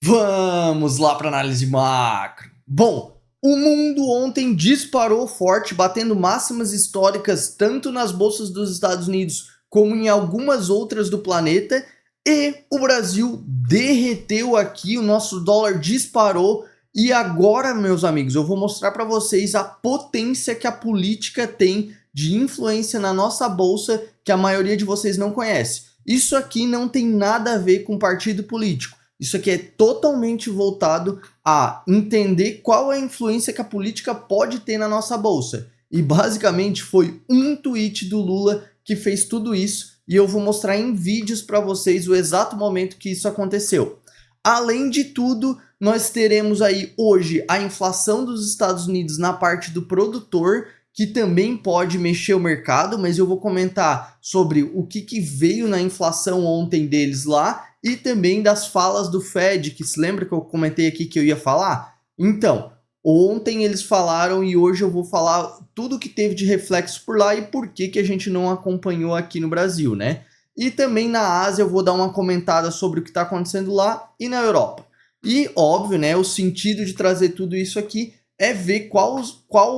Vamos lá para análise macro. Bom, o mundo ontem disparou forte, batendo máximas históricas tanto nas bolsas dos Estados Unidos como em algumas outras do planeta, e o Brasil derreteu aqui, o nosso dólar disparou. E agora, meus amigos, eu vou mostrar para vocês a potência que a política tem de influência na nossa bolsa, que a maioria de vocês não conhece. Isso aqui não tem nada a ver com partido político. Isso aqui é totalmente voltado a entender qual é a influência que a política pode ter na nossa bolsa. E basicamente foi um tweet do Lula que fez tudo isso, e eu vou mostrar em vídeos para vocês o exato momento que isso aconteceu. Além de tudo, nós teremos aí hoje a inflação dos Estados Unidos na parte do produtor, que também pode mexer o mercado, mas eu vou comentar sobre o que veio na inflação ontem deles lá, e também das falas do Fed, que se lembra que eu comentei aqui que eu ia falar? Então, ontem eles falaram e hoje eu vou falar tudo que teve de reflexo por lá e por que a gente não acompanhou aqui no Brasil, né? E também na Ásia eu vou dar uma comentada sobre o que está acontecendo lá e na Europa. E óbvio, né, o sentido de trazer tudo isso aqui é ver qual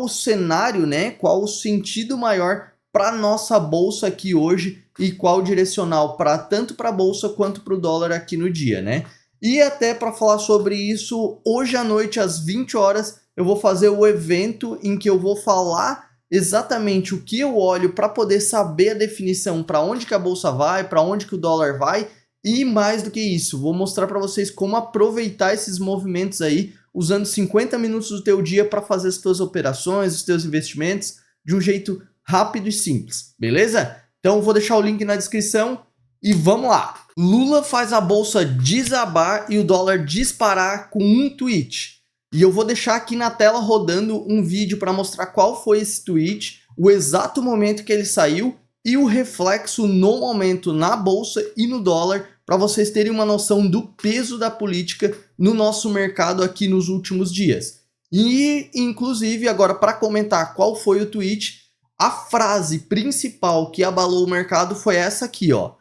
o cenário, né, qual o sentido maior para nossa bolsa aqui hoje e qual direcional para tanto para a bolsa quanto para o dólar aqui no dia, né? E até para falar sobre isso, hoje à noite às 20 horas eu vou fazer o evento em que eu vou falar exatamente o que eu olho para poder saber a definição para onde que a bolsa vai, para onde que o dólar vai, e mais do que isso, vou mostrar para vocês como aproveitar esses movimentos aí usando 50 minutos do teu dia para fazer as tuas operações, os teus investimentos de um jeito rápido e simples, beleza? Então vou deixar o link na descrição e vamos lá. Lula faz a bolsa desabar e o dólar disparar com um tweet. E eu vou deixar aqui na tela rodando um vídeo para mostrar qual foi esse tweet, o exato momento que ele saiu e o reflexo no momento na bolsa e no dólar, para vocês terem uma noção do peso da política no nosso mercado aqui nos últimos dias. E, inclusive, agora para comentar qual foi o tweet, a frase principal que abalou o mercado foi essa aqui, ó.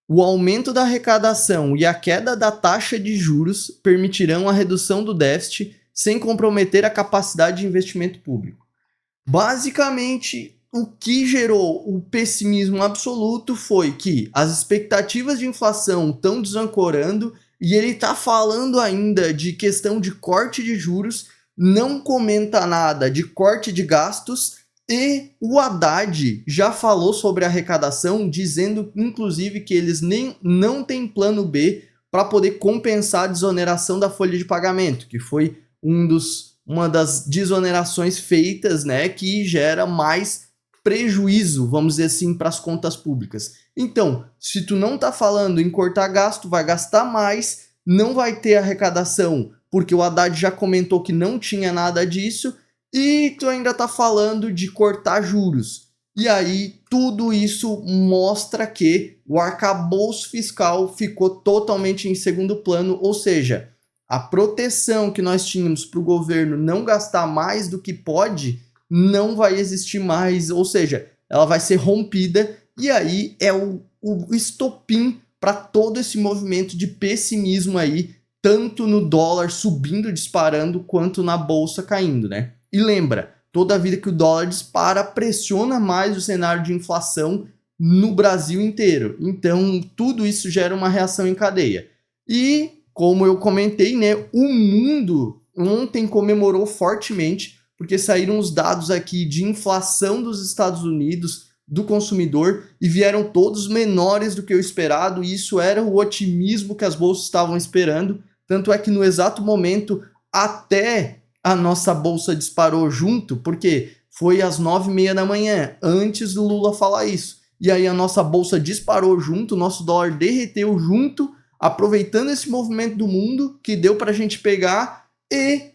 O aumento da arrecadação e a queda da taxa de juros permitirão a redução do déficit sem comprometer a capacidade de investimento público. Basicamente, o que gerou o pessimismo absoluto foi que as expectativas de inflação estão desancorando e ele está falando ainda de questão de corte de juros, não comenta nada de corte de gastos. E o Haddad já falou sobre a arrecadação, dizendo inclusive que eles não têm plano B para poder compensar a desoneração da folha de pagamento, que foi uma das desonerações feitas, né, que gera mais prejuízo, vamos dizer assim, para as contas públicas. Então, se tu não está falando em cortar gasto, vai gastar mais, não vai ter arrecadação, porque o Haddad já comentou que não tinha nada disso, e tu ainda tá falando de cortar juros. E aí, tudo isso mostra que o arcabouço fiscal ficou totalmente em segundo plano, ou seja, a proteção que nós tínhamos para o governo não gastar mais do que pode, não vai existir mais, ou seja, ela vai ser rompida, e aí é o estopim para todo esse movimento de pessimismo aí, tanto no dólar subindo, disparando, quanto na bolsa caindo, né? E lembra, toda vida que o dólar dispara, pressiona mais o cenário de inflação no Brasil inteiro. Então, tudo isso gera uma reação em cadeia. E, como eu comentei, né, o mundo ontem comemorou fortemente, porque saíram os dados aqui de inflação dos Estados Unidos, do consumidor, e vieram todos menores do que o esperado, e isso era o otimismo que as bolsas estavam esperando. Tanto é que no exato momento, até a nossa bolsa disparou junto, porque foi às 9h30 da manhã, antes do Lula falar isso. E aí a nossa bolsa disparou junto, o nosso dólar derreteu junto, aproveitando esse movimento do mundo que deu para a gente pegar, e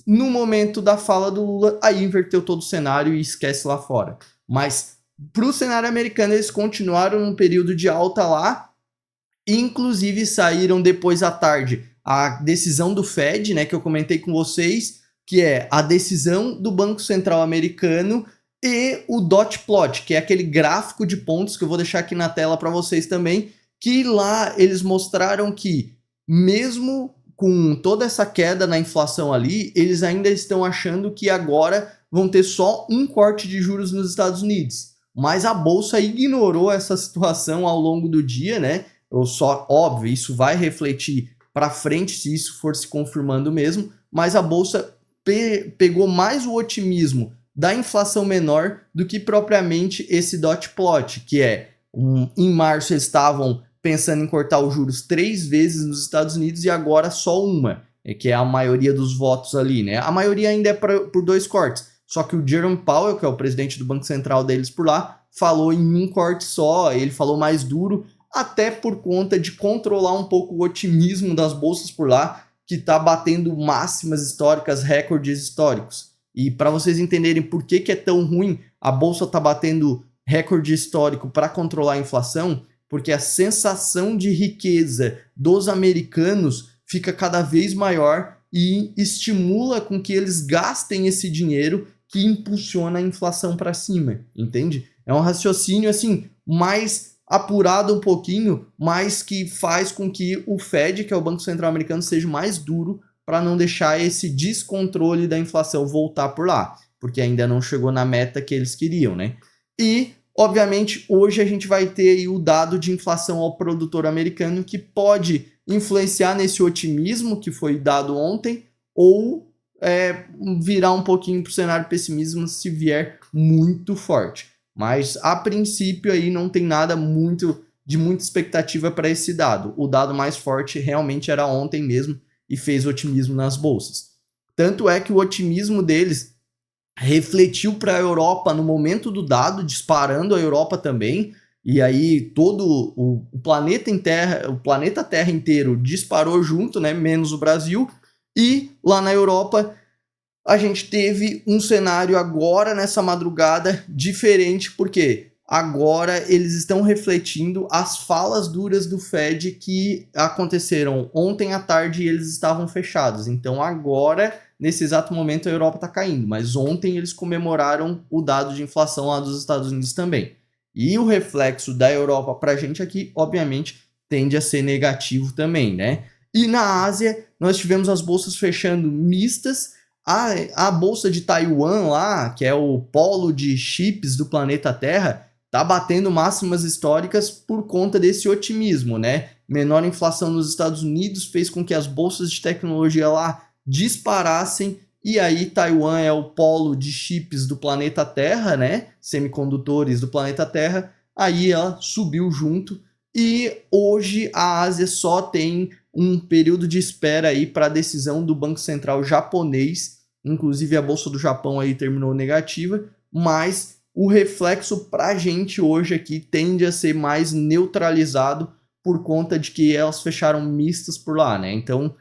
no momento da fala do Lula, aí inverteu todo o cenário e esquece lá fora. Mas para o cenário americano, eles continuaram num período de alta lá, e inclusive saíram depois à tarde a decisão do Fed, né, que eu comentei com vocês, que é a decisão do Banco Central americano e o dot plot, que é aquele gráfico de pontos que eu vou deixar aqui na tela para vocês também, que lá eles mostraram que mesmo com toda essa queda na inflação ali, eles ainda estão achando que agora vão ter só um corte de juros nos Estados Unidos. Mas a bolsa ignorou essa situação ao longo do dia, né? Óbvio, isso vai refletir para frente se isso for se confirmando mesmo, mas a bolsa pegou mais o otimismo da inflação menor do que propriamente esse dot plot, que é em março eles estavam pensando em cortar os juros 3 vezes nos Estados Unidos e agora só uma, que é a maioria dos votos ali, né? A maioria ainda é por 2 cortes, só que o Jerome Powell, que é o presidente do Banco Central deles por lá, falou em um corte só, ele falou mais duro, até por conta de controlar um pouco o otimismo das bolsas por lá, que está batendo máximas históricas, recordes históricos. E para vocês entenderem por que é tão ruim a bolsa está batendo recorde histórico para controlar a inflação, porque a sensação de riqueza dos americanos fica cada vez maior e estimula com que eles gastem esse dinheiro que impulsiona a inflação para cima, entende? É um raciocínio assim mais apurado um pouquinho, mas que faz com que o Fed, que é o Banco Central Americano, seja mais duro para não deixar esse descontrole da inflação voltar por lá, porque ainda não chegou na meta que eles queriam, né? E, obviamente, hoje a gente vai ter aí o dado de inflação ao produtor americano que pode influenciar nesse otimismo que foi dado ontem ou virar um pouquinho para o cenário pessimismo se vier muito forte. Mas, a princípio, aí não tem nada de muita expectativa para esse dado. O dado mais forte realmente era ontem mesmo e fez otimismo nas bolsas. Tanto é que o otimismo deles refletiu para a Europa no momento do dado, disparando a Europa também, e aí todo o planeta Terra inteiro disparou junto, né, menos o Brasil, e lá na Europa a gente teve um cenário agora, nessa madrugada, diferente, porque agora eles estão refletindo as falas duras do Fed que aconteceram ontem à tarde e eles estavam fechados. Então agora, nesse exato momento, a Europa está caindo, mas ontem eles comemoraram o dado de inflação lá dos Estados Unidos também. E o reflexo da Europa para a gente aqui, obviamente, tende a ser negativo também, né? E na Ásia, nós tivemos as bolsas fechando mistas. A bolsa de Taiwan lá, que é o polo de chips do planeta Terra, tá batendo máximas históricas por conta desse otimismo, né? Menor inflação nos Estados Unidos fez com que as bolsas de tecnologia lá disparassem, e aí Taiwan é o polo de chips do planeta Terra, né? Semicondutores do planeta Terra, aí ela subiu junto, e hoje a Ásia só tem um período de espera aí para a decisão do Banco Central japonês. Inclusive a bolsa do Japão aí terminou negativa, mas o reflexo para a gente hoje aqui tende a ser mais neutralizado por conta de que elas fecharam mistas por lá, né? Então,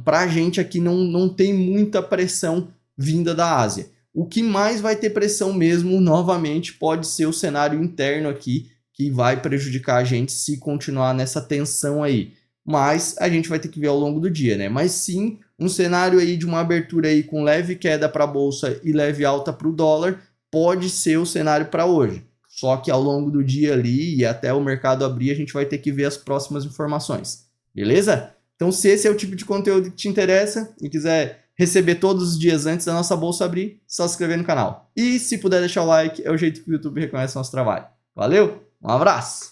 para a gente aqui não tem muita pressão vinda da Ásia. O que mais vai ter pressão mesmo, novamente, pode ser o cenário interno aqui, que vai prejudicar a gente se continuar nessa tensão aí. Mas a gente vai ter que ver ao longo do dia, né? Mas sim, um cenário aí de uma abertura aí com leve queda para a bolsa e leve alta para o dólar pode ser o cenário para hoje. Só que ao longo do dia ali e até o mercado abrir, a gente vai ter que ver as próximas informações. Beleza? Então, se esse é o tipo de conteúdo que te interessa e quiser receber todos os dias antes da nossa bolsa abrir, só se inscrever no canal. E se puder deixar o like, é o jeito que o YouTube reconhece o nosso trabalho. Valeu, um abraço!